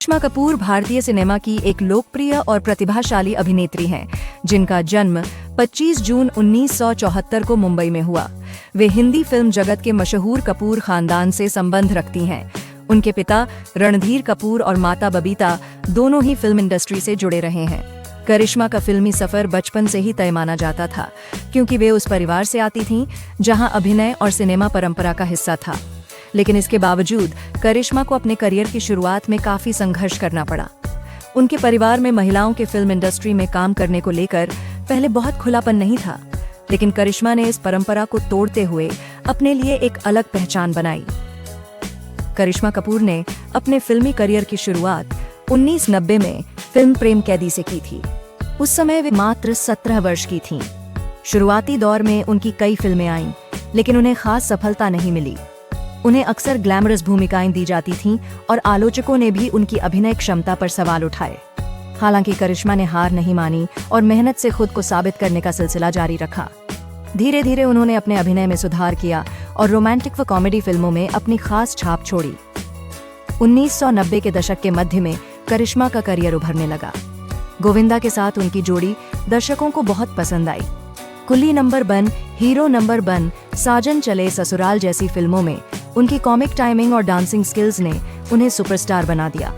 करिश्मा कपूर भारतीय सिनेमा की एक लोकप्रिय और प्रतिभाशाली अभिनेत्री हैं, जिनका जन्म 25 जून 1974 को मुंबई में हुआ। वे हिंदी फिल्म जगत के मशहूर कपूर खानदान से संबंध रखती हैं। उनके पिता रणधीर कपूर और माता बबीता दोनों ही फिल्म इंडस्ट्री से जुड़े रहे हैं। करिश्मा का फिल्मी सफर बचपन से ही तय माना जाता था, क्योंकि वे उस परिवार से आती थीं जहां अभिनय और सिनेमा परंपरा का हिस्सा था। लेकिन इसके बावजूद करिश्मा को अपने करियर की शुरुआत में काफी संघर्ष करना पड़ा। उनके परिवार में महिलाओं के फिल्म इंडस्ट्री में काम करने को लेकर पहले बहुत खुलापन नहीं था, लेकिन करिश्मा ने इस परंपरा को तोड़ते हुए अपने लिए एक अलग पहचान बनाई। करिश्मा कपूर ने अपने फिल्मी करियर की शुरुआत 1990 में फिल्म प्रेम कैदी से की थी। उस समय वे मात्र 17 वर्ष की थीं। शुरुआती दौर में उनकी कई फिल्में आईं, लेकिन उन्हें खास सफलता नहीं मिली। उन्हें अक्सर ग्लैमरस भूमिकाएं दी जाती थीं और आलोचकों ने भी उनकी अभिनय क्षमता पर सवाल उठाए। हालांकि करिश्मा ने हार नहीं मानी और मेहनत से खुद को साबित करने का सिलसिला जारी रखा। धीरे धीरे उन्होंने अपने अभिनय में सुधार किया और रोमांटिक व कॉमेडी फिल्मों में अपनी खास छाप छोड़ी। 1990 के दशक के मध्य में करिश्मा का करियर उभरने लगा। गोविंदा के साथ उनकी जोड़ी दर्शकों को बहुत पसंद आई। कुली नंबर 1, हीरो नंबर 1, साजन चले ससुराल जैसी फिल्मों में उनकी कॉमिक टाइमिंग और डांसिंग स्किल्स ने उन्हें सुपरस्टार बना दिया।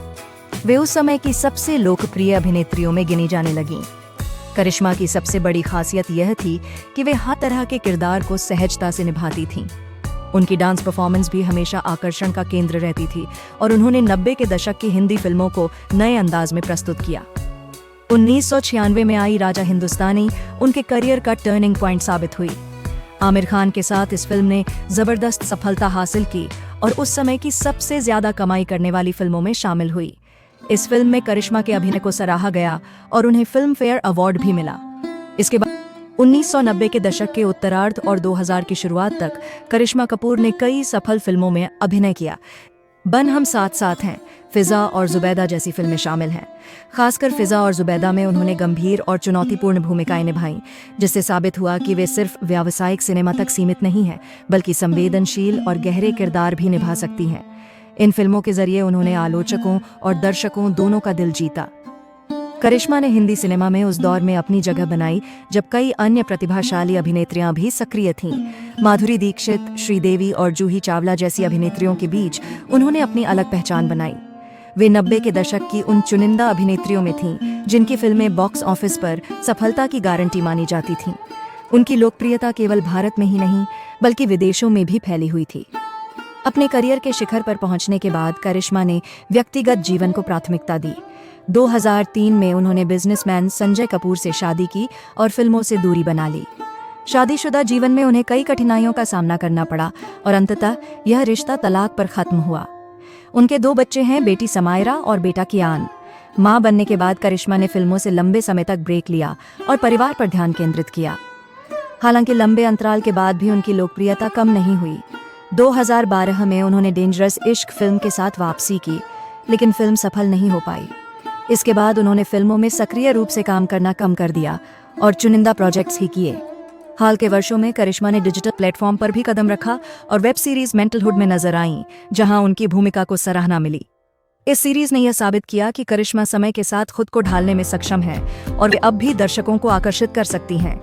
वे उस समय की सबसे लोकप्रिय अभिनेत्रियों में गिनी जाने लगीं। करिश्मा की सबसे बड़ी खासियत यह थी कि वे हर तरह के किरदार को सहजता से निभाती थीं। उनकी डांस परफॉर्मेंस भी हमेशा आकर्षण का केंद्र रहती थी और उन्होंने 90 के दशक की हिंदी फिल्मों को नए अंदाज में प्रस्तुत किया। 1996 में आई राजा हिंदुस्तानी उनके करियर का टर्निंग पॉइंट साबित हुई। आमिर खान के साथ इस फिल्म ने जबरदस्त सफलता हासिल की और उस समय की सबसे ज्यादा कमाई करने वाली फिल्मों में शामिल हुई। इस फिल्म में करिश्मा के अभिनय को सराहा गया और उन्हें फिल्म फेयर अवार्ड भी मिला। इसके बाद 1990 के दशक के उत्तरार्ध और 2000 की शुरुआत तक करिश्मा कपूर ने कई सफल फिल्मों में अभिनय किया। बन हम साथ साथ हैं, फिजा और जुबैदा जैसी फिल्में शामिल हैं। खासकर फिजा और जुबैदा में उन्होंने गंभीर और चुनौतीपूर्ण भूमिकाएं निभाईं, जिससे साबित हुआ कि वे सिर्फ व्यावसायिक सिनेमा तक सीमित नहीं हैं, बल्कि संवेदनशील और गहरे किरदार भी निभा सकती हैं। इन फिल्मों के जरिए उन्होंने आलोचकों और दर्शकों दोनों का दिल जीता। करिश्मा ने हिंदी सिनेमा में उस दौर में अपनी जगह बनाई जब कई अन्य प्रतिभाशाली अभिनेत्रियां भी सक्रिय थीं। माधुरी दीक्षित, श्रीदेवी और जूही चावला जैसी अभिनेत्रियों के बीच उन्होंने अपनी अलग पहचान बनाई। वे 90 के दशक की उन चुनिंदा अभिनेत्रियों में थीं जिनकी फिल्में बॉक्स ऑफिस पर सफलता की गारंटी मानी जाती थीं। उनकी लोकप्रियता केवल भारत में ही नहीं, बल्कि विदेशों में भी फैली हुई थी। अपने करियर के शिखर पर पहुंचने के बाद करिश्मा ने व्यक्तिगत जीवन को प्राथमिकता दी। 2003 में उन्होंने बिजनेसमैन संजय कपूर से शादी की और फिल्मों से दूरी बना ली। शादीशुदा जीवन में उन्हें कई कठिनाइयों का सामना करना पड़ा और अंततः यह रिश्ता तलाक पर खत्म हुआ। उनके 2 बच्चे हैं, बेटी समायरा और बेटा कियान। मां बनने के बाद करिश्मा ने फिल्मों से लंबे समय तक ब्रेक लिया और परिवार पर ध्यान केंद्रित किया। हालांकि लंबे अंतराल के बाद भी उनकी लोकप्रियता कम नहीं हुई। 2012 में उन्होंने डेंजरस इश्क फिल्म के साथ वापसी की, लेकिन फिल्म सफल नहीं हो पाई। इसके बाद उन्होंने फिल्मों में सक्रिय रूप से काम करना कम कर दिया और चुनिंदा प्रोजेक्ट्स ही किए। हाल के वर्षों में करिश्मा ने डिजिटल प्लेटफॉर्म पर भी कदम रखा और वेब सीरीज मेंटलहुड में नजर आईं, जहां उनकी भूमिका को सराहना मिली। इस सीरीज ने यह साबित किया कि करिश्मा समय के साथ खुद को ढालने में सक्षम है और वे अब भी दर्शकों को आकर्षित कर सकती हैं।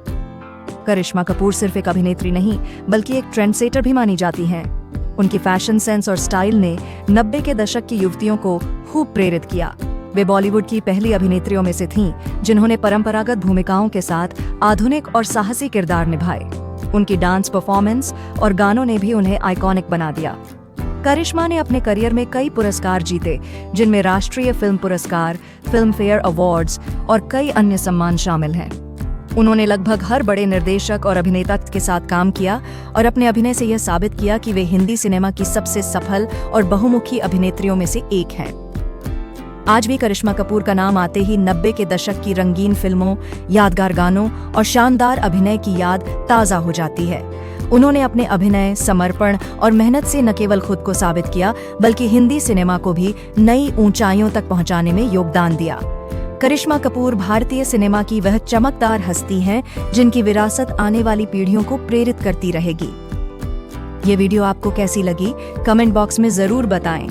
करिश्मा कपूर सिर्फ एक अभिनेत्री नहीं, बल्कि एक ट्रेंडसेटर भी मानी जाती हैं। उनकी फैशन सेंस और स्टाइल ने 90 के दशक की युवतियों को खूब प्रेरित किया। वे बॉलीवुड की पहली अभिनेत्रियों में से थीं जिन्होंने परंपरागत भूमिकाओं के साथ आधुनिक और साहसी किरदार निभाए। उनकी डांस परफॉर्मेंस और गानों ने भी उन्हें आइकॉनिक बना दिया। करिश्मा ने अपने करियर में कई पुरस्कार जीते, जिनमें राष्ट्रीय फिल्म पुरस्कार, फिल्म फेयर अवार्ड्स और कई अन्य सम्मान शामिल हैं। उन्होंने लगभग हर बड़े निर्देशक और अभिनेता के साथ काम किया और अपने अभिनय से यह साबित किया कि वे हिंदी सिनेमा की सबसे सफल और बहुमुखी अभिनेत्रियों में से एक हैं। आज भी करिश्मा कपूर का नाम आते ही 90 के दशक की रंगीन फिल्मों, यादगार गानों और शानदार अभिनय की याद ताज़ा हो जाती है। उन्होंने अपने अभिनय, समर्पण और मेहनत से न केवल खुद को साबित किया, बल्कि हिंदी सिनेमा को भी नई ऊंचाइयों तक पहुंचाने में योगदान दिया। करिश्मा कपूर भारतीय सिनेमा की वह चमकदार हस्ती हैं जिनकी विरासत आने वाली पीढ़ियों को प्रेरित करती रहेगी। ये वीडियो आपको कैसी लगी, कमेंट बॉक्स में जरूर बताएं।